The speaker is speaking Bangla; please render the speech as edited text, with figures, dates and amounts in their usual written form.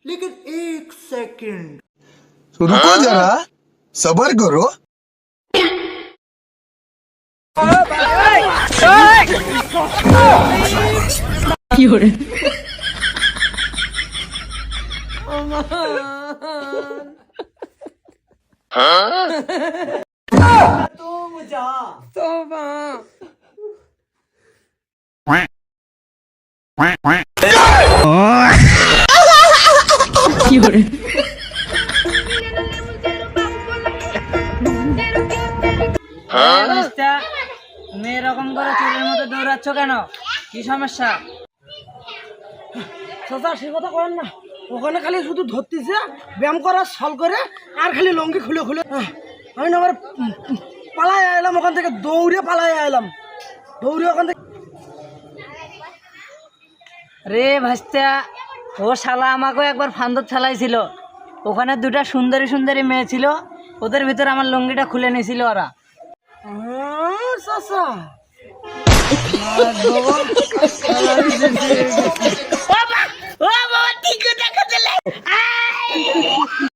लेकिन एक सेकंड रुको जरा सबर करो तुम जा তুমি এরকম করে চোরের মতো দৌড়াচ্ছ কেন? কি সমস্যা? চাচা সে কথা করেন না, ওখানে খালি শুধু ধরতেছে ব্যায়াম করা সল করে আর খালি লঙ্গি খুলে খুলে আমি না আবার পালাই এলাম, ওখান থেকে দৌড়ে পালাই এলাম, দৌড়ে ওখান থেকে। রে ভাস্তা, ও শালা আমাকেও একবার ফান্দর ছালাইছিল। ওখানে দুটা সুন্দরী সুন্দরী মেয়ে ছিল, ওদের ভিতরে আমার লুঙ্গিটা খুলে নিয়েছিল ওরা। চাচা